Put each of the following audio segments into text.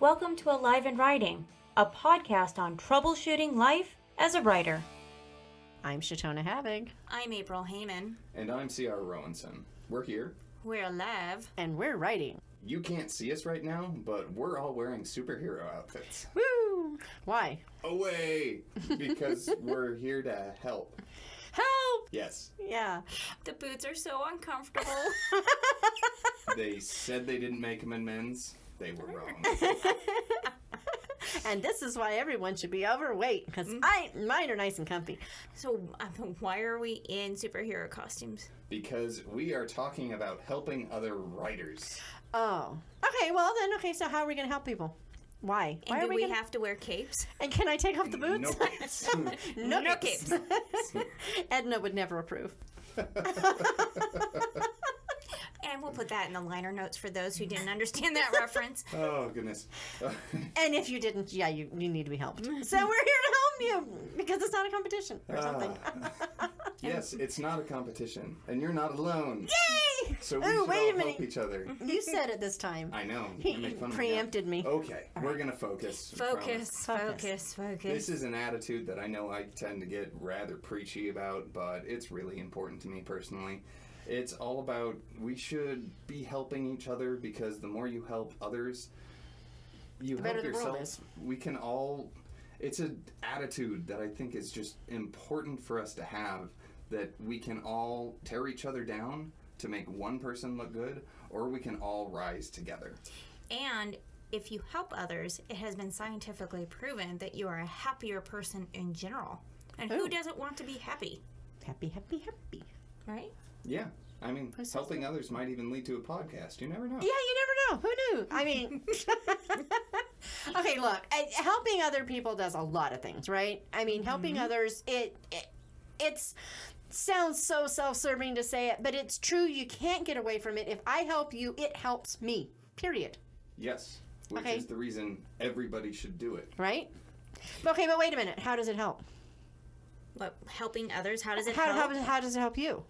Welcome to Alive and Writing, a podcast on troubleshooting life as a writer. I'm Shatona Havig. I'm April Heyman. And I'm C.R. Rowanson. We're here. We're alive. And we're writing. You can't see us right now, but we're all wearing superhero outfits. Woo! Why? Away! Because we're here to help. Help! Yes. Yeah. The boots are so uncomfortable. They said they didn't make them in men's. They were wrong. And this is why everyone should be overweight, because mine are nice and comfy. So why are we in superhero costumes? Because we are talking about helping other writers. Oh. Okay, so how are we going to help people? Why? And Why do are we gonna... have to wear capes? And can I take off the boots? No capes. No capes. Edna would never approve. And we'll put that in the liner notes for those who didn't understand that reference. Oh, goodness. And if you didn't, yeah, you need to be helped. So we're here to help you, because it's not a competition or something. Yes, it's not a competition, and you're not alone. Yay! So we Ooh, should wait a all minute. help each other. You said it this time. I know. He You make fun of preempted me. Okay, we're going to focus. Focus. This is an attitude that I know I tend to get rather preachy about, but it's really important to me personally. It's all about we should be helping each other, because the more you help others, you The help better the world yourself. is. We can all. It's an attitude that I think is just important for us to have, that we can all tear each other down to make one person look good, or we can all rise together. And if you help others, it has been scientifically proven that you are a happier person in general. And who doesn't want to be happy? Happy, happy, happy. Right? Yeah. I mean, helping others might even lead to a podcast. You never know. Yeah, you never know. Who knew? I mean, okay, look, helping other people does a lot of things, right? I mean, helping others, it's sounds so self-serving to say it, but it's true. You can't get away from it. If I help you, it helps me, period. Yes. Which Okay. is the reason everybody should do it. Right? Okay, but wait a minute. How does it help? What, helping others? How does it help? How does it help you?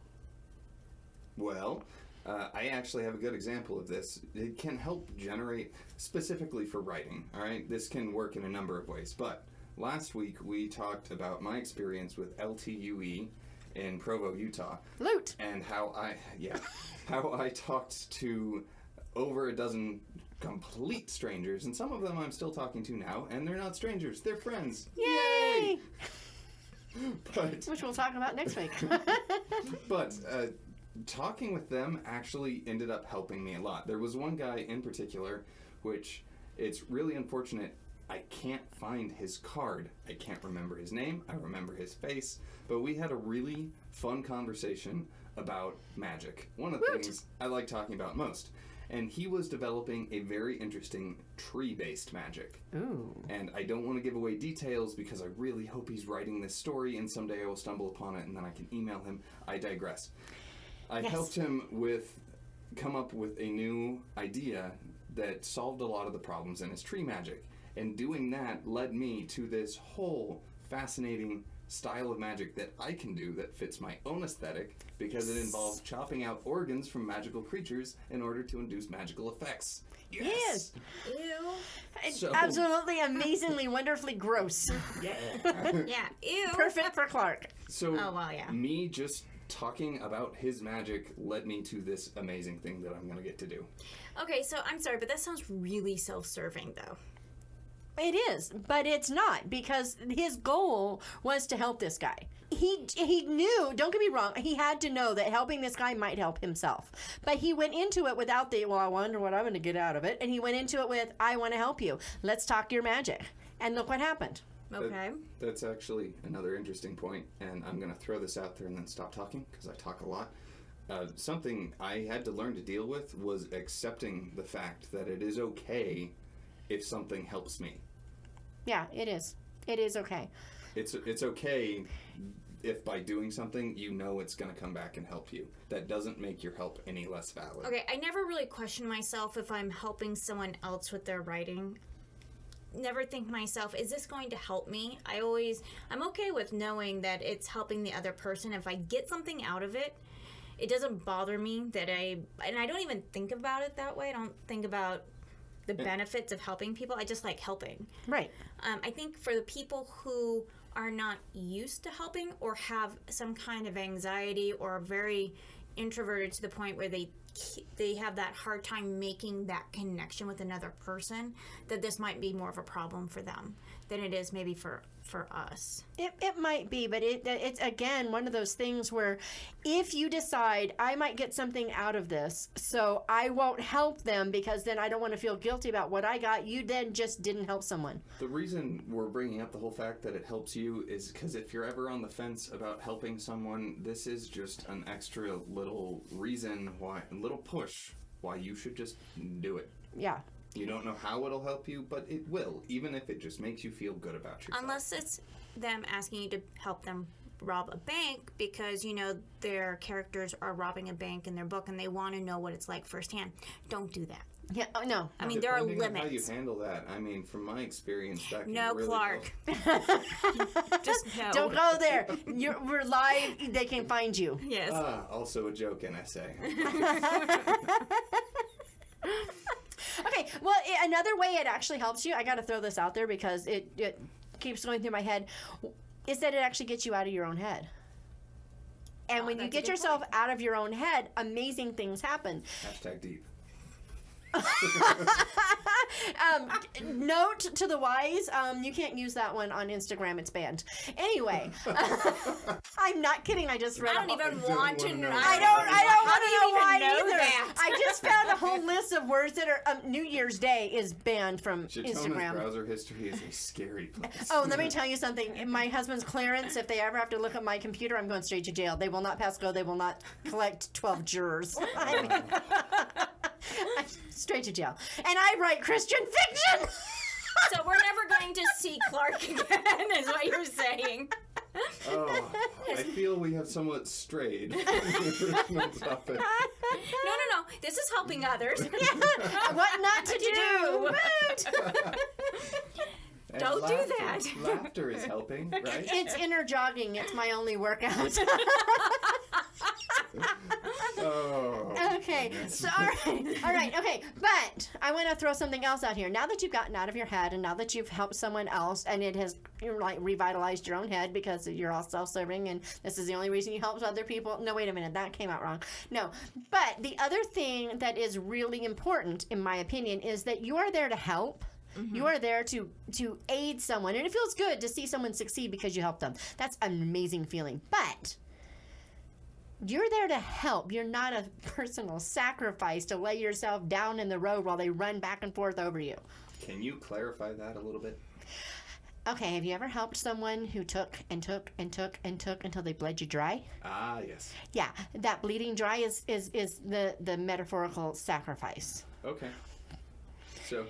Well, I actually have a good example of this. It can help generate, specifically for writing, all right? This can work in a number of ways. But last week we talked about my experience with LTUE in Provo, Utah. Loot. And how I talked to over a dozen complete strangers, and some of them I'm still talking to now, and they're not strangers, they're friends. Yay! But, Which we'll talk about next week. but talking with them actually ended up helping me a lot. There was one guy in particular, which it's really unfortunate I can't find his card. I can't remember his name. I remember his face. But we had a really fun conversation about magic. One of the things I like talking about most. And he was developing a very interesting tree-based magic. Ooh. And I don't want to give away details because I really hope he's writing this story and someday I will stumble upon it and then I can email him. I digress. I helped him come up with a new idea that solved a lot of the problems in his tree magic. And doing that led me to this whole fascinating style of magic that I can do that fits my own aesthetic, because it involves chopping out organs from magical creatures in order to induce magical effects. Yes. Ew. It's absolutely, amazingly, wonderfully gross. Yeah. Yeah. Ew. Perfect for Clark. So Oh, well, yeah. me just talking about his magic led me to this amazing thing that I'm going to get to do. Okay, so I'm sorry, but that sounds really self-serving, though. It is, but it's not, because his goal was to help this guy. He knew, don't get me wrong, he had to know that helping this guy might help himself. But he went into it without I wonder what I'm going to get out of it. And he went into it with, I want to help you. Let's talk your magic. And look what happened. Okay. That's actually another interesting point, and I'm going to throw this out there and then stop talking, because I talk a lot. Something I had to learn to deal with was accepting the fact that it is okay if something helps me. Yeah, it is. It is okay. It's okay if by doing something you know it's going to come back and help you. That doesn't make your help any less valid. Okay, I never really question myself if I'm helping someone else with their writing. Never think to myself, is this going to help me? I'm okay with knowing that it's helping the other person. If I get something out of it, it doesn't bother me and I don't even think about it that way. I don't think about the benefits of helping people. I just like helping. Right. I think for the people who are not used to helping or have some kind of anxiety or are very introverted to the point where they have that hard time making that connection with another person, that this might be more of a problem for them than it is maybe for us. It might be, but it's again one of those things where if you decide I might get something out of this, so I won't help them because then I don't want to feel guilty about what I got, you then just didn't help someone. The reason we're bringing up the whole fact that it helps you is because if you're ever on the fence about helping someone, this is just an extra little reason why, a little push why you should just do it. Yeah. You don't know how it'll help you, but it will, even if it just makes you feel good about yourself. Unless it's them asking you to help them rob a bank because, you know, their characters are robbing a bank in their book and they want to know what it's like firsthand. Don't do that. Yeah. Oh, no. I mean, there are Depending on limits. how you handle that, I mean, from my experience, that can No, really Clark. Just no. Don't go there. We're live. They can find you. Yes. Also a joke in essay. Okay, well, another way it actually helps you, I got to throw this out there because it keeps going through my head, is that it actually gets you out of your own head. And when you that's a get good yourself out of your own head, amazing things happen. Hashtag deep. Note to the wise, you can't use that one on Instagram. It's banned. Anyway, I'm not kidding. I just read. I don't even want to know. I don't want to know why know either. that? I just found a whole list of words that are New Year's Day is banned from Chatona's Instagram. browser history is a scary place. Oh, let me tell you something. My husband's clearance, if they ever have to look at my computer, I'm going straight to jail. They will not pass go. They will not collect 12 jurors. I mean, straight to jail. And I write Christian fiction. So we're never going to see Clark again, is what you're saying. Oh, I feel we have somewhat strayed from the original topic. No. This is helping others. What not to do. And Don't do that. Laughter is helping, right? It's inner jogging. It's my only workout. Oh. Okay, goodness. so all right, okay, but I want to throw something else out here. Now that you've gotten out of your head, and now that you've helped someone else, and it has revitalized your own head because you're all self-serving, and this is the only reason you help other people. No, wait a minute, that came out wrong. No, but the other thing that is really important, in my opinion, is that you are there to help. Mm-hmm. You are there to aid someone, and it feels good to see someone succeed because you helped them. That's an amazing feeling, but you're there to help. You're not a personal sacrifice to lay yourself down in the road while they run back and forth over you. Can you clarify that a little bit? Okay, have you ever helped someone who took and took and took and took until they bled you dry? Ah, yes. Yeah, that bleeding dry is the metaphorical sacrifice. Okay. So,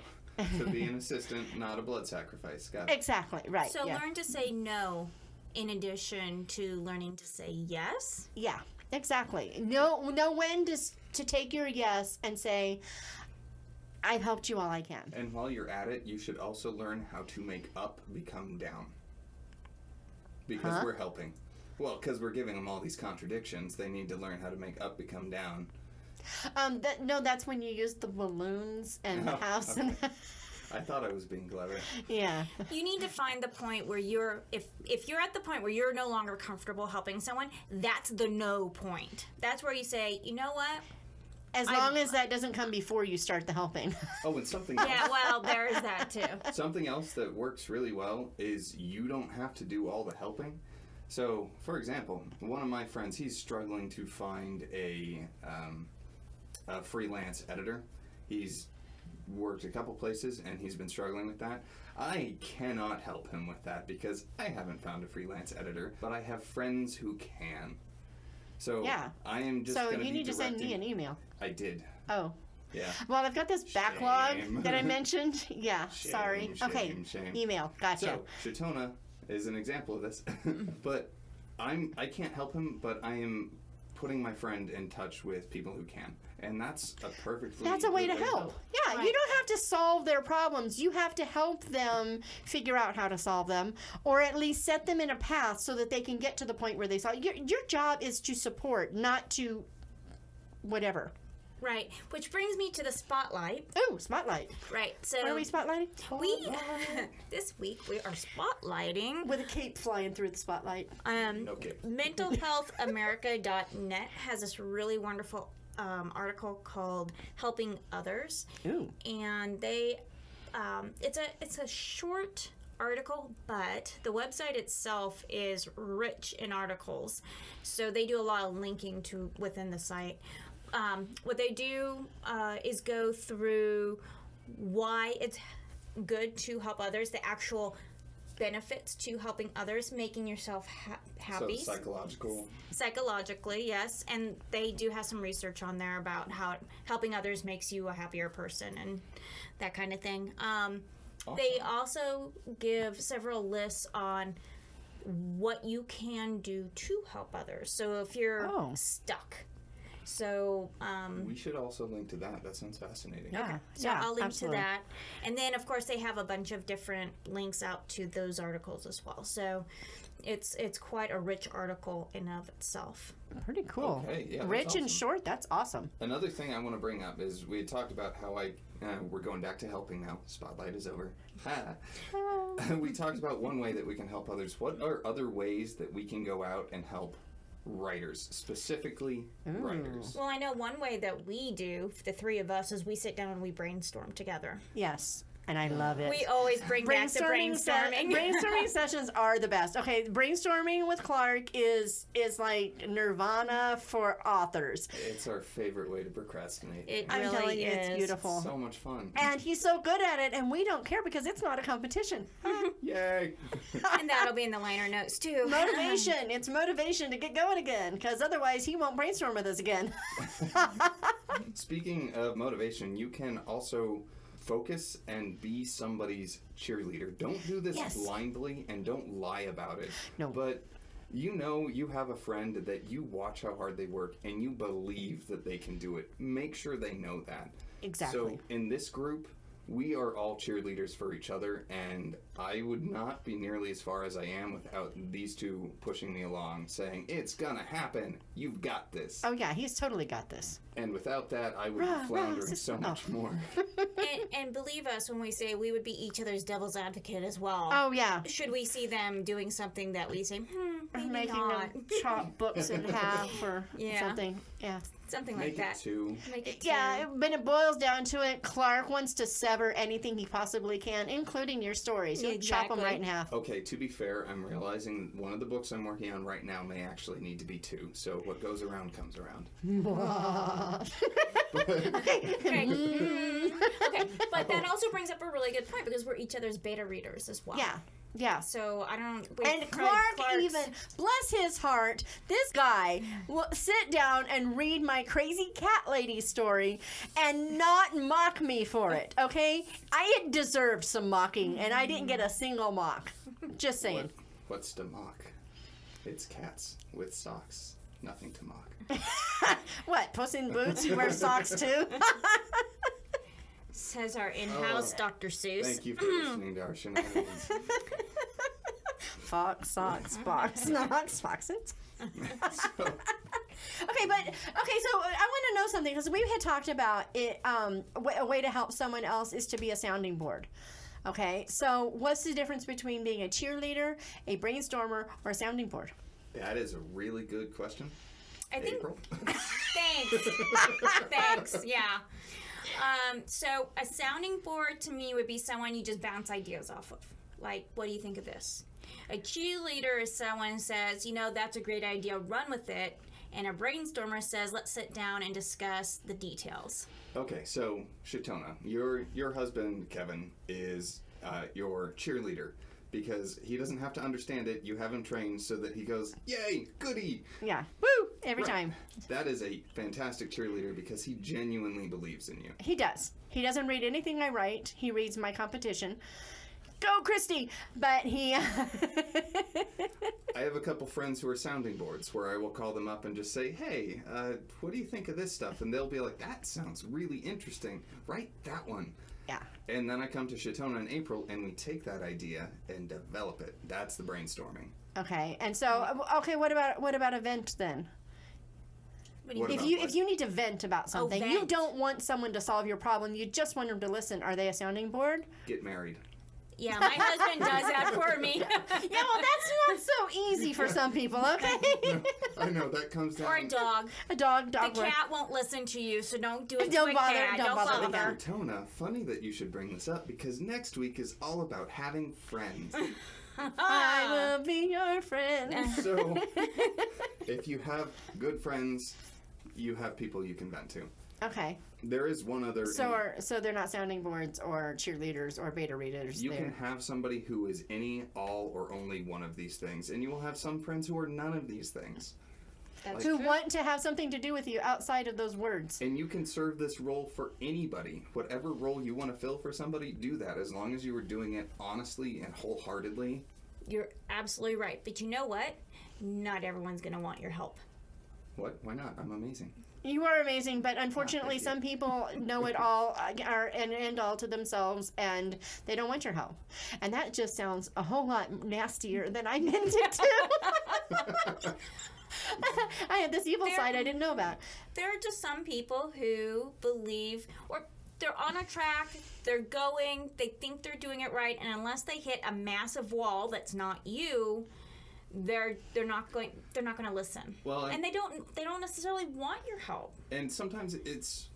to be an assistant, not a blood sacrifice. Got it. Exactly, right. So yeah. learn to say no in addition to learning to say yes. Yeah, exactly. Know when to take your yes and say, I've helped you all I can. And while you're at it, you should also learn how to make up become down. Because we're helping. Well, because we're giving them all these contradictions, they need to learn how to make up become down. That's when you use the balloons and the house. Okay. And I thought I was being clever. yeah. You need to find the point where if you're at the point where you're no longer comfortable helping someone, that's the no point. That's where you say, you know what? As long as that doesn't come before you start the helping. Oh, and something else. Yeah, well, there's that too. Something else that works really well is you don't have to do all the helping. So, for example, one of my friends, he's struggling to find a freelance editor. He's worked a couple places and he's been struggling with that. I cannot help him with that because I haven't found a freelance editor, but I have friends who can. So Yeah. I am just So gonna you be need to send me directing- an email. I did. Oh. Yeah. Well, I've got this backlog Shame. that I mentioned. Yeah, sorry. Shame, Okay, shame. email. Gotcha. So, Shatona is an example of this. But I can't help him, but I am putting my friend in touch with people who can. And that's a perfectly That's a way good to help. Yeah, Right. you don't have to solve their problems. You have to help them figure out how to solve them, or at least set them in a path so that they can get to the point where they solve. Your job is to support, not to whatever. Right. Which brings me to the spotlight. Oh, spotlight. Right. So What are we spotlighting? we this week we are spotlighting With a cape flying through the spotlight. Okay. mentalhealthamerica.net has this really wonderful article called "Helping Others," Ooh. and they it's a short article, but the website itself is rich in articles, so they do a lot of linking to within the site. What they do is go through why it's good to help others, the actual benefits to helping others, making yourself happy. So psychological. Psychologically, yes, and they do have some research on there about how helping others makes you a happier person and that kind of thing. They also give several lists on what you can do to help others. So if you're stuck, We should also link to that. That sounds fascinating. Yeah. so I'll link to that. And then, of course, they have a bunch of different links out to those articles as well. So it's quite a rich article in of itself. Pretty cool. Okay, yeah, that's Rich and awesome. short, that's awesome. Another thing I want to bring up is we had talked about how we're going back to helping now. Spotlight is over. We talked about one way that we can help others. What are other ways that we can go out and help writers, specifically writers? Well, I know one way that we do, the three of us, is we sit down and we brainstorm together. Yes. And I love it. We always bring back to brainstorming. Brainstorming sessions are the best. Okay, brainstorming with Clark is like nirvana for authors. It's our favorite way to procrastinate. It I'm really telling you, is. it's beautiful. So much fun. And he's so good at it, and we don't care because it's not a competition. Yay! And that'll be in the liner notes too. Motivation. It's motivation to get going again, because otherwise he won't brainstorm with us again. Speaking of motivation, you can also focus and be somebody's cheerleader. Don't do this blindly and don't lie about it. No. But you have a friend that you watch how hard they work and you believe that they can do it. Make sure they know that. Exactly. So in this group, we are all cheerleaders for each other, and I would not be nearly as far as I am without these two pushing me along, saying, "It's gonna happen. You've got this." Oh, yeah, he's totally got this. And without that, I would be floundering so much more. And believe us when we say we would be each other's devil's advocate as well. Oh, yeah. Should we see them doing something that we say, maybe Making not. them chop books in half or something. Yeah. Something Make like that. it two. Make it Yeah, two. when it boils down to it, Clark wants to sever anything he possibly can, including your stories. He'll chop them Exactly. right in half. Okay, to be fair, I'm realizing one of the books I'm working on right now may actually need to be two. So what goes around comes around. Okay. Okay. But that also brings up a really good point because we're each other's beta readers as well. Yeah. Yeah. So I don't. And Clark's even, bless his heart, this guy will sit down and read my crazy cat lady story and not mock me for it, okay? I had deserved some mocking, and I didn't get a single mock. Just saying. What's to mock? It's cats with socks. Nothing to mock. What, Puss in Boots? You wear socks too? Says our in-house Dr. Seuss. Thank you for listening to our shenanigans. Fox, socks, box, knocks, foxes. So, Okay, so I want to know something because we had talked about it. A way to help someone else is to be a sounding board. Okay, so what's the difference between being a cheerleader, a brainstormer, or a sounding board? that is a really good question. I think. April? Thanks. Thanks. Yeah. So a sounding board to me would be someone you just bounce ideas off of. Like, what do you think of this? A cheerleader is someone who says, that's a great idea, run with it. And a brainstormer says, let's sit down and discuss the details. Okay, so Shatona, your husband Kevin is your cheerleader because he doesn't have to understand it. You have him trained so that he goes, "Yay, goody!" Yeah, woo, every time. That is a fantastic cheerleader because he genuinely believes in you. He does. He doesn't read anything I write. He reads my competition. Go, Christy! But he... I have a couple friends who are sounding boards where I will call them up and just say, "Hey, what do you think of this stuff?" And they'll be like, "That sounds really interesting. Write that one." Yeah. And then I come to Shatona in April and we take that idea and develop it. That's the brainstorming. Okay, and so, what about event then? What do you What mean? about If you need to vent about something, you vent. don't want someone to solve your problem. You just want them to listen. Are they a sounding board? get married? Yeah, my husband does that for me. Yeah, well, that's not so easy for some people. Okay. I know that comes down. Or a dog. A dog The word. cat won't listen to you, so don't do it Don't to a bother- cat. don't Don't bother with bother. Tona, funny that you should bring this up because next week is all about having friends. I will be your friend. So, if you have good friends, you have people you can vent to. Okay. There is one other. So they're not sounding boards or cheerleaders or beta readers. You there. can have somebody who is any, all, or only one of these things, and you will have some friends who are none of these things. That's who true. want to have something to do with you outside of those words. And you can serve this role for anybody. Whatever role you want to fill for somebody, do that. As long as you are doing it honestly and wholeheartedly. You're absolutely right. But you know what? Not everyone's going to want your help. What? Why not? I'm amazing. You are amazing, but unfortunately, thank you. some people know it all are an end all to themselves, and they don't want your help. And that just sounds a whole lot nastier than I meant it to. I had this evil side I didn't know about. There are just some people who believe, or they're on a track, they're going, they think they're doing it right, and unless they hit a massive wall that's not you, they're not going to listen. Well, and they don't necessarily want your help. And sometimes it's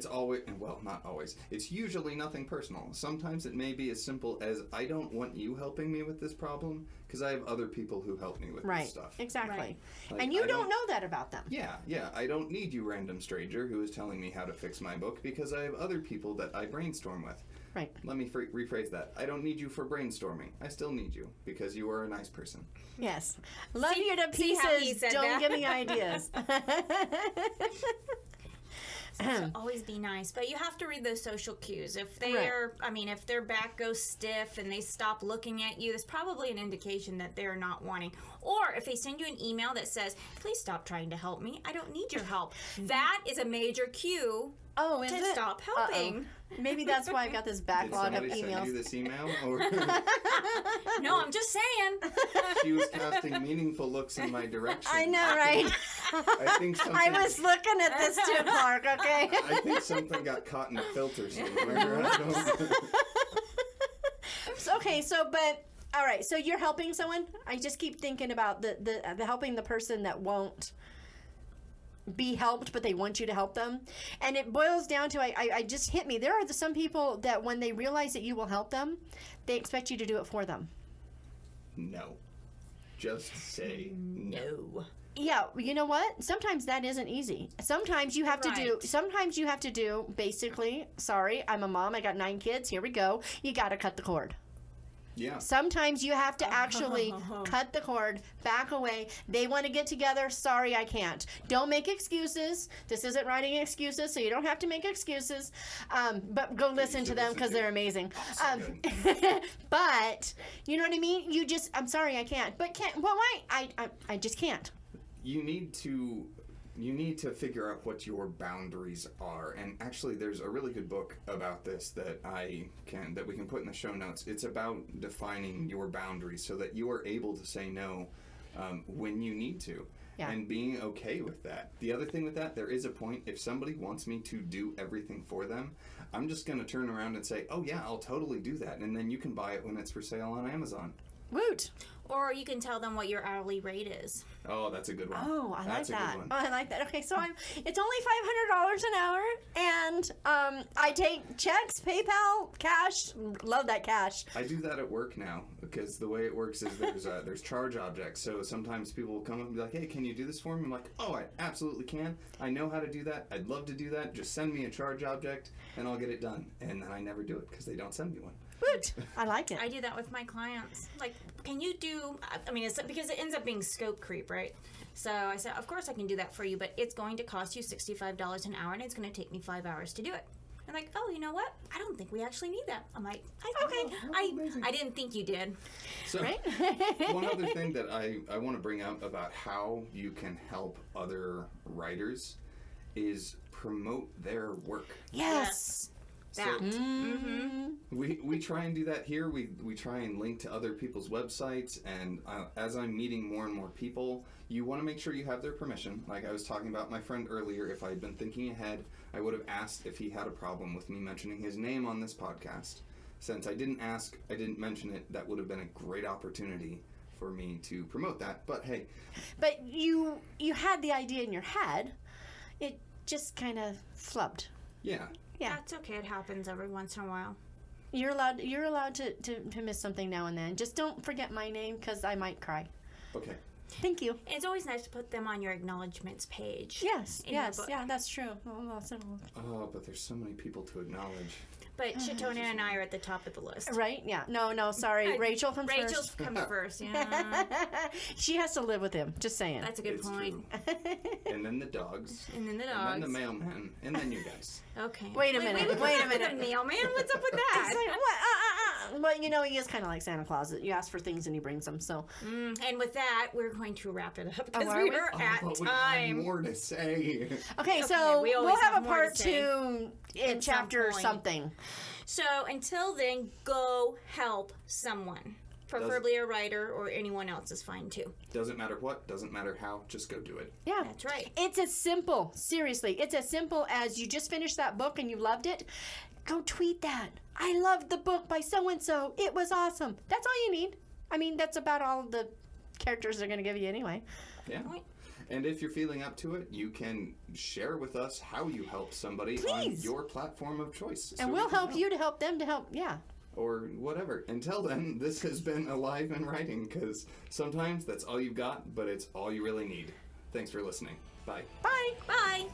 always, well, not always. It's usually nothing personal. Sometimes it may be as simple as I don't want you helping me with this problem because I have other people who help me with Right, this stuff. exactly. Right. Like, And you I don't know that about them. Yeah. I don't need you, random stranger, who is telling me how to fix my book because I have other people that I brainstorm with. Right. Let me rephrase that. I don't need you for brainstorming. I still need you because you are a nice person. Yes. Love you to see how he pieces. said Don't that? give me ideas. So always be nice, but you have to read those social cues. If if their back goes stiff and they stop looking at you, that's probably an indication that they're not wanting. Or if they send you an email that says, "Please stop trying to help me. I don't need your help." That is a major cue Oh, is to it? stop helping. Maybe that's why I've got this Did backlog of somebody send emails. you this email? Or No, I'm just saying. she was casting meaningful looks in my direction. I know, right? I think something, I was looking at this too, Clark, okay? I think something got caught in a filter somewhere. I don't- All right, so you're helping someone? I just keep thinking about the helping the person that won't be helped, but they want you to help them. And it boils down to, I just hit me. There are some people that when they realize that you will help them, they expect you to do it for them. No. Just say no. No. Yeah, you know what? Sometimes that isn't easy. Sometimes you have to do basically, sorry, I'm a mom, I got 9 kids, here we go. You got to cut the cord. Yeah. Sometimes you have to actually cut the cord, back away. They want to get together. Sorry, I can't. Don't make excuses. This isn't writing excuses, so you don't have to make excuses. But go listen to them because they're amazing. But you know what I mean? I'm sorry, I can't. But can't. Well, why? I just can't. You need to figure out what your boundaries are. And actually, there's a really good book about this that we can put in the show notes. It's about defining your boundaries so that you are able to say no when you need to. Yeah. And being okay with that. The other thing with that, there is a point, if somebody wants me to do everything for them, I'm just going to turn around and say, oh yeah, I'll totally do that. And then you can buy it when it's for sale on Amazon. Woot. Or you can tell them what your hourly rate is. Oh, that's a good one. Oh, I That's like a that. good one. Oh, I like that. Okay, so it's only $500 an hour, and I take checks, PayPal, cash. Love that cash. I do that at work now because the way it works is there's charge objects. So sometimes people will come up and be like, "Hey, can you do this for me?" I'm like, "Oh, I absolutely can. I know how to do that. I'd love to do that. Just send me a charge object and I'll get it done." And then I never do it because they don't send me one. Woot. I like it. I do that with my clients. Like, can you do, it's because it ends up being scope creep, right? So I said, of course I can do that for you, but it's going to cost you $65 an hour and it's going to take me 5 hours to do it. And like, oh, you know what? I don't think we actually need that. I'm like, okay, I didn't think you did. So Right? one other thing that I want to bring up about how you can help other writers is promote their work. Yes. That. We try and do that here. We try and link to other people's websites, and as I'm meeting more and more people, you want to make sure you have their permission. Like I was talking about my friend earlier, if I had been thinking ahead, I would have asked if he had a problem with me mentioning his name on this podcast. Since I didn't ask, I didn't mention it, that would have been a great opportunity for me to promote that. But hey. But you had the idea in your head. It just kind of flubbed. Yeah. Yeah. That's okay. It happens every once in a while. You're allowed to miss something now and then. Just don't forget my name because I might cry. Okay. Thank you. It's always nice to put them on your acknowledgments page. Yes, in your yes, book. yeah, that's true. Oh, but there's so many people to acknowledge. But Shatona and I are at the top of the list. Right? Yeah. No, sorry. Rachel comes Rachel's first. coming first, yeah. She has to live with him. Just saying. That's a good It's point. true. And then the dogs. And then the And dogs. then the mailman. And then you guys. Okay. Wait a minute. Wait a minute. The mailman? What's up with It's that? like, what? Well, you know, he is kind of like Santa Claus. You ask for things and he brings them. So, And with that, we're going to wrap it up because are we we? are at But we have time. more to say. okay, so we we'll always have a have more to part say. 2 in At some chapter point. something. So until then, go help someone. Preferably a writer or anyone else is fine too. Doesn't matter what, doesn't matter how, just go do it. Yeah. That's right. It's as simple, seriously, it's as simple as you just finished that book and you loved it. Go tweet that. I loved the book by so-and-so. It was awesome. That's all you need. I mean, that's about all the characters they're going to give you anyway. Yeah. Right. And if you're feeling up to it, you can share with us how you help somebody Please. on your platform of choice. And so we'll we can help you to help them to help. Yeah. Or whatever. Until then, this has been Alive and Writing, because sometimes that's all you've got, but it's all you really need. Thanks for listening. Bye. Bye. Bye.